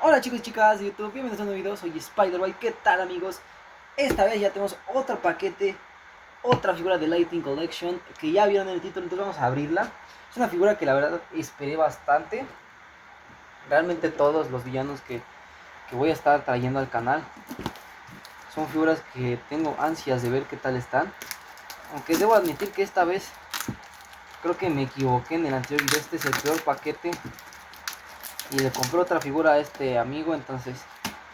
Hola chicos y chicas de YouTube, bienvenidos a un nuevo video, soy Spider-Boy. ¿Qué tal amigos? Esta vez ya tenemos otro paquete, otra figura de Lightning Collection que ya vieron en el título, entonces vamos a abrirla. Es una figura que la verdad esperé bastante. Realmente todos los villanos que voy a estar trayendo al canal son figuras que tengo ansias de ver qué tal están. Aunque debo admitir que esta vez creo que me equivoqué en el anterior video. Este es el peor paquete y le compré otra figura a este amigo, entonces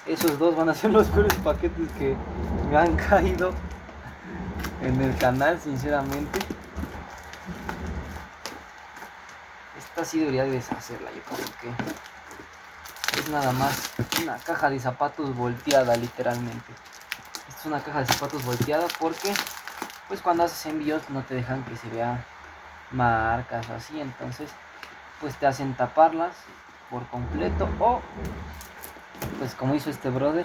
esos dos van a ser los peores paquetes que me han caído en el canal, sinceramente. Esta sí debería de deshacerla, yo creo que es nada más una caja de zapatos volteada, literalmente. Esta es una caja de zapatos volteada porque pues cuando haces envíos no te dejan que se vea marcas o así, entonces pues te hacen taparlas por completo, o pues como hizo este brother,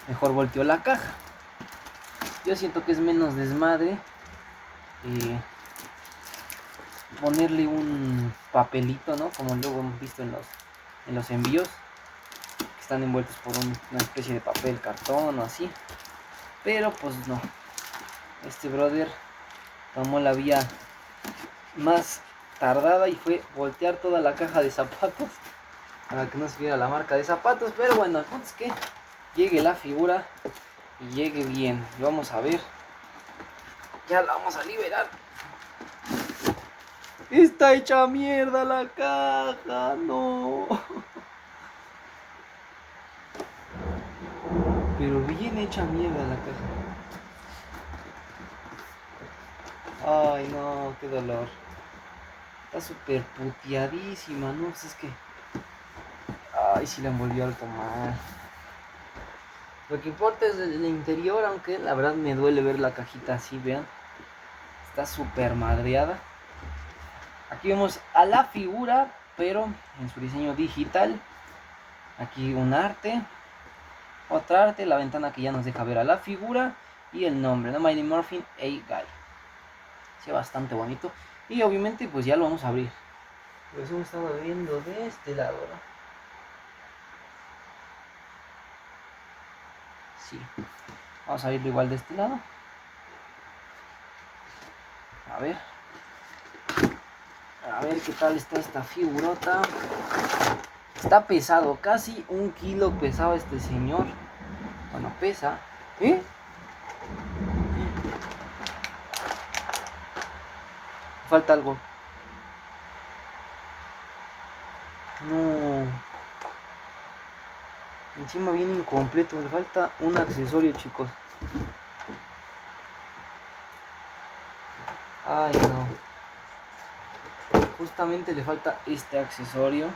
mejor volteó la caja. Yo siento que es menos desmadre ponerle un papelito, ¿no? Como luego hemos visto en los envíos, que están envueltos por una especie de papel, cartón o así. Pero pues no, este brother tomó la vía más tardada y fue voltear toda la caja de zapatos para que no se viera la marca de zapatos. Pero bueno, el punto es que llegue la figura y llegue bien. Y vamos a ver, ya la vamos a liberar. Está hecha mierda la caja, no. Pero bien hecha mierda la caja. Ay, no, qué dolor. Está súper puteadísima, ¿no? Pues es que... Ay, sí la envolvió algo mal. Lo que importa es el interior, aunque la verdad me duele ver la cajita así, vean. Está súper madreada. Aquí vemos a la figura, pero en su diseño digital. Aquí un arte. Otra arte, la ventana que ya nos deja ver a la figura. Y el nombre, ¿no? Mighty Morphin A-Guy. Sí, bastante bonito. Y obviamente pues ya lo vamos a abrir. Pues hemos estado viendo de este lado, ¿no? Sí. Vamos a abrirlo igual de este lado. A ver. A ver qué tal está esta figurota. Está pesado, casi 1 kilo pesaba este señor. Bueno, pesa. ¿Eh? Falta algo. No. Encima viene incompleto. Le falta un accesorio, chicos. Ay, no. Justamente le falta este accesorio,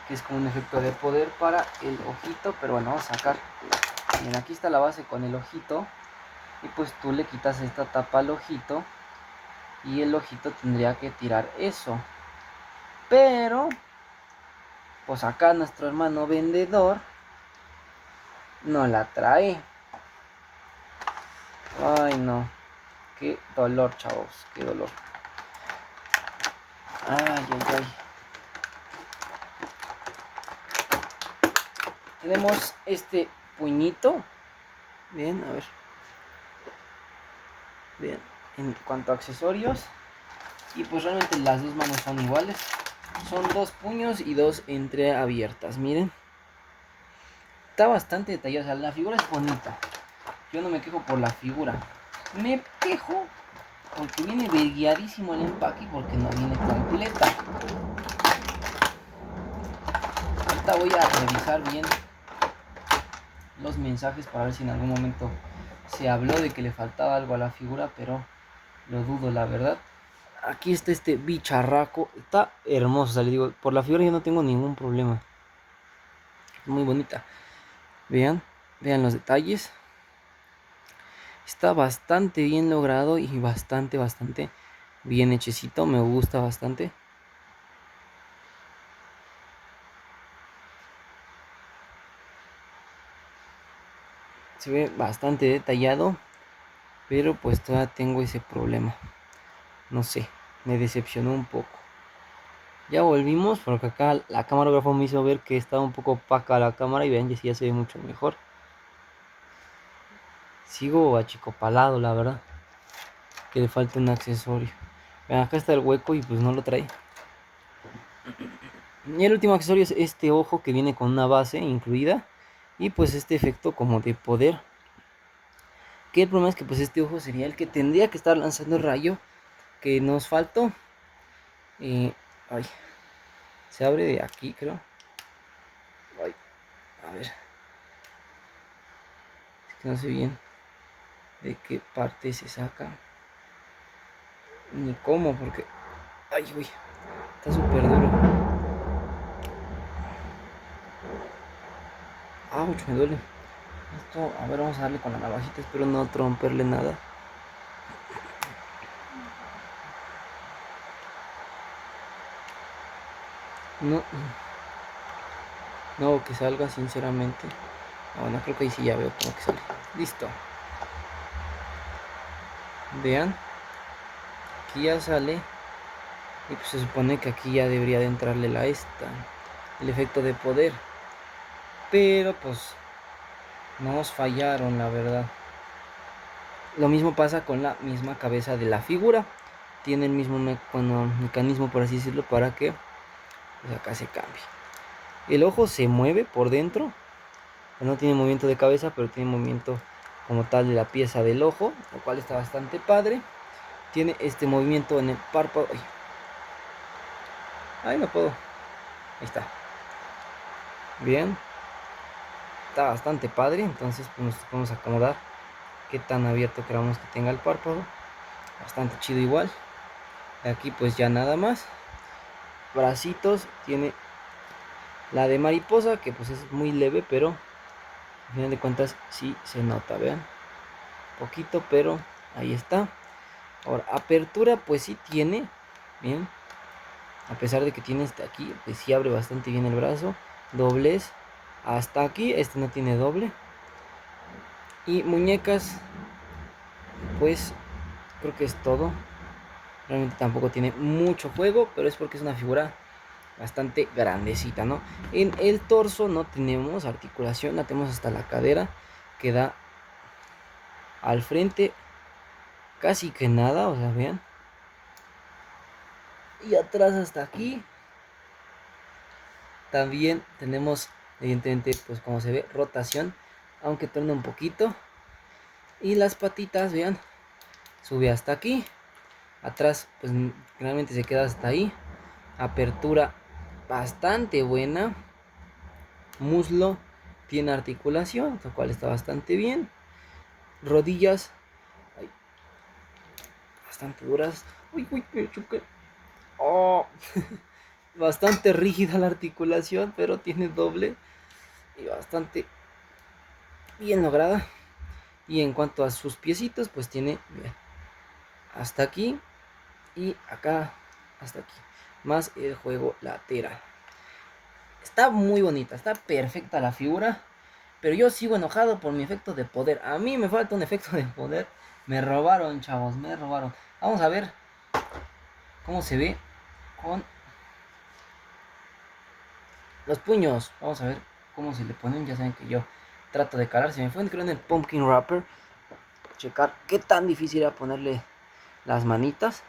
que es como un efecto de poder para el ojito. Pero bueno, vamos a sacar. Miren, aquí está la base con el ojito. Y pues tú le quitas esta tapa al ojito. Y el ojito tendría que tirar eso. Pero pues acá nuestro hermano vendedor no la trae. Ay, no. Qué dolor, chavos. Qué dolor. Ay, ay, ay. Tenemos este puñito. Bien, a ver. Bien. En cuanto a accesorios. Y pues realmente las dos manos son iguales. Son 2 puños y 2 entreabiertas. Miren. Está bastante detallado. O sea, la figura es bonita. Yo no me quejo por la figura. Me quejo porque viene verguiadísimo el empaque, porque no viene completa. Ahorita voy a revisar bien los mensajes para ver si en algún momento se habló de que le faltaba algo a la figura, pero lo dudo, la verdad. Aquí está este bicharraco. Está hermoso, o sea, le digo, por la figura yo no tengo ningún problema. Muy bonita. Vean, vean los detalles. Está bastante bien logrado y bastante bien hechecito. Me gusta bastante. Se ve bastante detallado, pero pues todavía tengo ese problema. No sé, me decepcionó un poco. Ya volvimos porque acá la camarógrafo me hizo ver que estaba un poco opaca la cámara y vean, ya se ve mucho mejor. Sigo achicopalado, la verdad. Que le falta un accesorio. Vean, acá está el hueco y pues no lo trae. Y el último accesorio es este ojo que viene con una base incluida. Y pues este efecto como de poder. Que el problema es que pues este ojo sería el que tendría que estar lanzando el rayo que nos faltó. Ay, se abre de aquí, creo. Ay, a ver. Es que no sé bien de qué parte se saca. Ni cómo, porque... Ay, uy, está súper duro. Ouch, me duele. Esto, a ver, vamos a darle con la navajita. Espero no romperle nada. No, no, que salga sinceramente. Bueno, creo que ahí sí ya veo cómo que sale. Listo. Vean. Aquí ya sale. Y pues se supone que aquí ya debería de entrarle el efecto de poder. Pero pues nos fallaron, la verdad. Lo mismo pasa con la misma cabeza de la figura. Tiene el mismo mecanismo, por así decirlo, para que pues, acá se cambie. El ojo se mueve por dentro. No tiene movimiento de cabeza, pero tiene movimiento como tal de la pieza del ojo, lo cual está bastante padre. Tiene este movimiento en el párpado. Ay, no puedo. Ahí está. Bien. Está bastante padre. Entonces pues, nos podemos acomodar qué tan abierto queramos que tenga el párpado. Bastante chido igual. Aquí pues ya nada más. Bracitos. Tiene la de mariposa, que pues es muy leve, pero al final de cuentas sí se nota, vean. Poquito, pero ahí está. Ahora, apertura pues sí tiene. Bien. A pesar de que tiene este aquí, pues sí abre bastante bien el brazo. Doblez hasta aquí, este no tiene doble. Y muñecas, pues creo que es todo. Realmente tampoco tiene mucho juego, pero es porque es una figura bastante grandecita, ¿no? En el torso no tenemos articulación, la tenemos hasta la cadera, que da al frente casi que nada, o sea, vean. Y atrás hasta aquí también tenemos, evidentemente, pues como se ve, rotación, aunque torna un poquito. Y las patitas, vean, sube hasta aquí. Atrás, pues realmente se queda hasta ahí. Apertura bastante buena. Muslo tiene articulación, lo cual está bastante bien. Rodillas, ay, bastante duras. Uy, uy, me choqué. Oh, bastante rígida la articulación, pero tiene doble y bastante bien lograda. Y en cuanto a sus piecitos, pues tiene, vean, hasta aquí y acá hasta aquí. Más el juego lateral. Está muy bonita, está perfecta la figura. Pero yo sigo enojado por mi efecto de poder. A mí me falta un efecto de poder. Me robaron, chavos, me robaron. Vamos a ver cómo se ve con los puños. Vamos a ver cómo se le ponen. Ya saben que yo trato de calar. Se me fue, creo, en el Pumpkin Wrapper. Checar qué tan difícil era ponerle las manitas.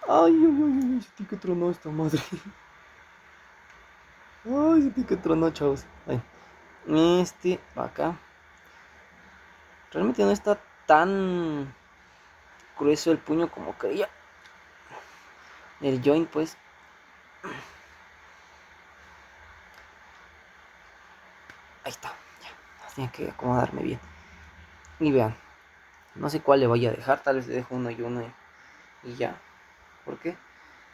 Ay, ay, ay, ay, sentí que tronó esta madre. Ay, sentí que tronó, chavos. Ay. Acá. Realmente no está tan grueso el puño como creía. El joint, pues. Ahí está. Ya. Tenía que acomodarme bien. Y vean. No sé cuál le vaya a dejar. Tal vez le dejo uno y uno y ya. ¿Por qué?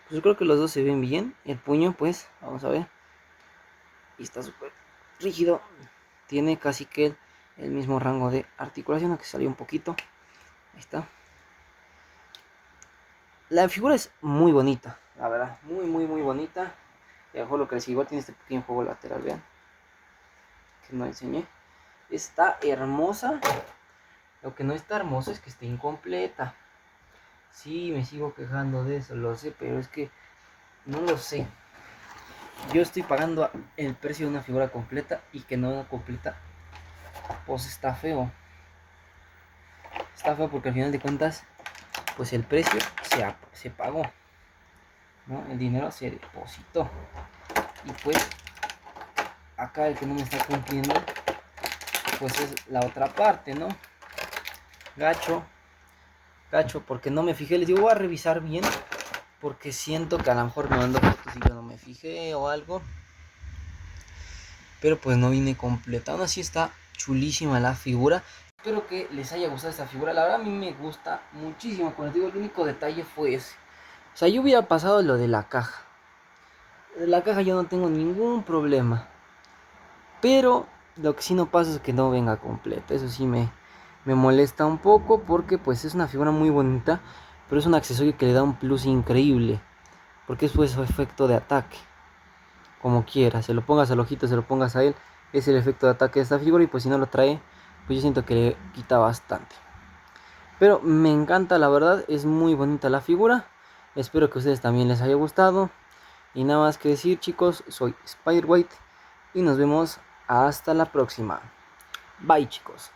Pues yo creo que los dos se ven bien. El puño, pues, vamos a ver. Y está súper rígido. Tiene casi que el mismo rango de articulación, aunque salió un poquito. Ahí está. La figura es muy bonita, la verdad. Muy, muy, muy bonita. Y a lo que les igual tiene este pequeño juego lateral, vean. Que no enseñé. Está hermosa. Lo que no está hermoso es que esté incompleta. Sí, me sigo quejando de eso, lo sé, pero es que no lo sé. Yo estoy pagando el precio de una figura completa y que no una completa, pues está feo. Está feo porque al final de cuentas, pues el precio se pagó, ¿no? El dinero se depositó. Y pues acá el que no me está cumpliendo, pues es la otra parte, ¿no? Gacho, gacho, porque no me fijé. Les digo, voy a revisar bien, porque siento que a lo mejor me mandó fotos y yo no me fijé o algo. Pero pues no vine completa. Aún así está chulísima la figura. Espero que les haya gustado esta figura. La verdad a mí me gusta muchísimo. Como les digo, el único detalle fue ese. O sea, yo hubiera pasado lo de la caja. De la caja yo no tengo ningún problema. Pero lo que sí no pasa es que no venga completa. Eso sí me molesta un poco porque pues es una figura muy bonita. Pero es un accesorio que le da un plus increíble. Porque es pues su efecto de ataque. Como quieras, se lo pongas al ojito, se lo pongas a él, es el efecto de ataque de esta figura. Y pues si no lo trae, pues yo siento que le quita bastante. Pero me encanta, la verdad, es muy bonita la figura. Espero que a ustedes también les haya gustado. Y nada más que decir, chicos, soy Spider White y nos vemos hasta la próxima. Bye, chicos.